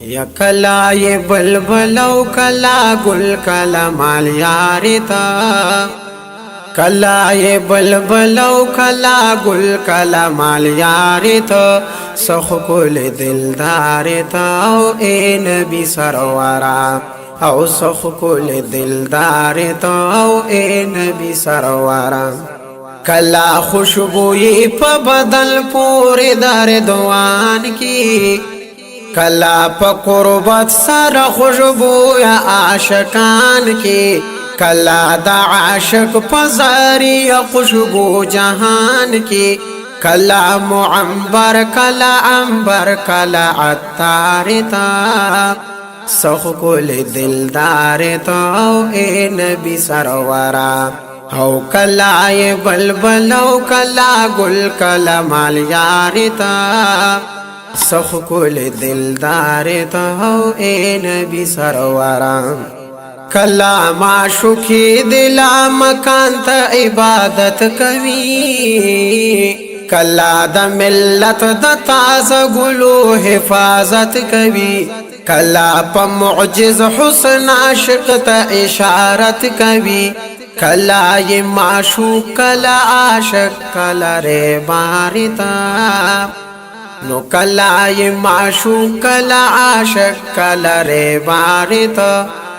یا کلا یہ بلبلو کلا گل کلا مال یارتا کلا یہ بلبلو کلا گل کلا مال یارتا سخ کل دلدارتا او اے نبی سرورا او سخ کل دلدارتا او اے نبی سرورا کلا خوشبوئی پا بدل پوری در دوان کی کلا پا قربت سر خوشبو یا عاشقان کی کلا دا عاشق پا زاری خوشبو جہان کی کلا معمبر کلا عنبر کلا عطار تا سخ کل دلدار تا اے نبی سرورا او کلا یہ بلبلو کلا گل کلا مال یارتا سخ کل دلدار تا اے نبی سرورا کلا معشوقی دلا مکان تا عبادت کوي کلا دا ملت دا تازه گلو حفاظت کوي کلا پا معجز حسن عاشق تا اشارت کوي کلا یہ معشوق کلا عاشق کلا رے بارتا نو کلا یہ معشوق کلا عاشق کلا رے بارتا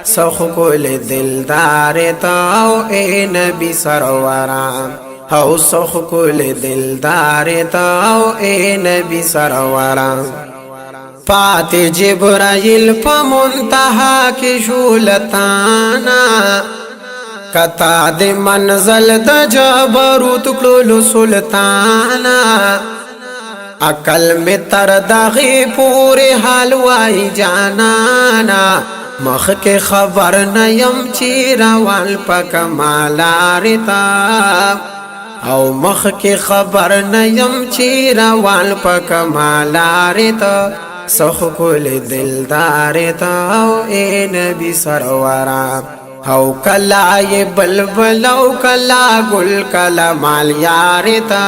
سخ کل دلدارتا او اے نبی سرورا او سخ کل دلدارتا او اے نبی سرورا پات جبرائیل پا منتہا کی شولتانا کتا د منزل د جبروت کلو سلطانا عقل میں تر دغی پوری حلوائی جانانا مخ کے خبر نیم چی روان پا کمالارتا او مخ کے خبر نیم چی روان پا کمالارتا سخ کل دلدارتا او اے نبی سرورا او کلا یہ بلبلو کلا گل کلا مال یارتا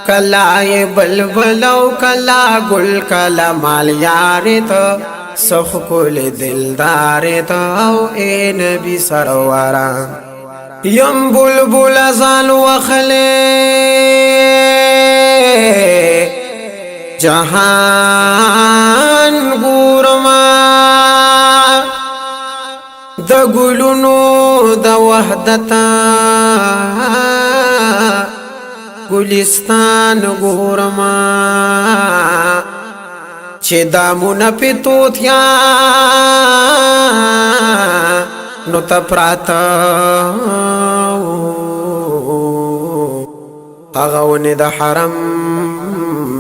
کلا یہ بلبلو کلا گل کلا مال یارتا سخ کل دلدارتا او اے نبی سرورا یم بلبل ازال وخلے جہان گورما دا گلونو دا وحدتا گلستان گورما چه دامونا پی توتیا نو تا پراتا اغاونی دا حرم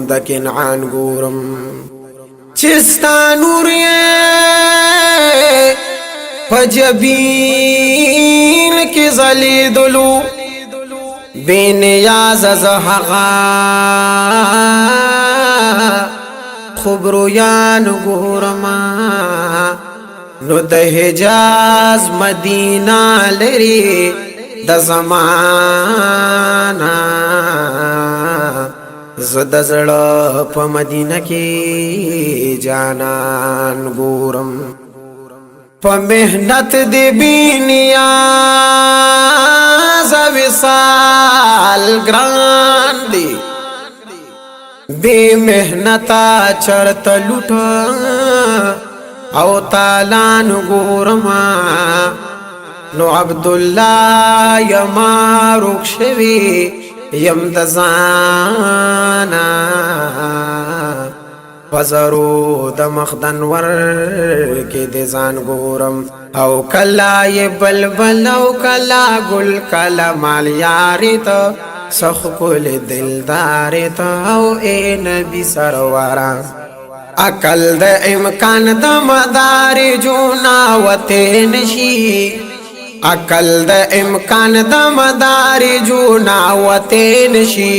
دا کنعان گورم چستا نوریے پجبین کی زلی دلو بے نیاز زہغا خبرو یان گورما نو د حجاز مدینہ لری د زمانا زد زڑا پا مدینہ کی جانان گورم پا محنت دی بینیا وصال گران دی بے محنتا چرت لٹا او تالان گورما نو عبداللہ یما رکشوی یم دزانا وزرو د مخدنور کی دزان گورم او کلا یہ بلبل او کلا گل کلا مال یارتا سخ کل دلدارتا او اے نبی سرورا عقل د امکان د مدار جونا وطن شی عقل د امکان د مدار جونا وطن شی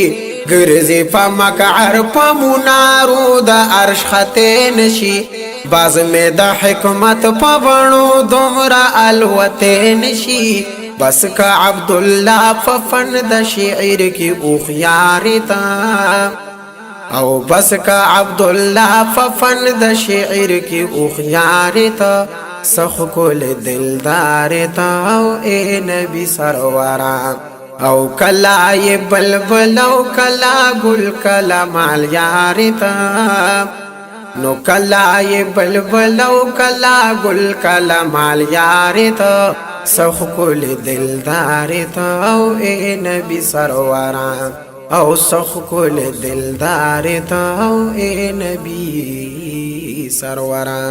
گرزی پا مکعر پا منارو دا عرش خطین شی باز میں دا حکمت پا بنو دمرا الوطین شی بس کا عبداللہ پا فن دا شعر کی اخیارتا او بس کا عبداللہ ففن د شعر کی اخیار تا سخ کل دلدار تا او اے نبی سرورا او کلا یہ بلبل او کلا گل کلا مال یار تا نو کلا یہ بلبل او کلا گل کلا مال یار تا سخ کل دلدار تا او اے نبی سرورا او سخ کل دلدار تا او اے نبی سرورا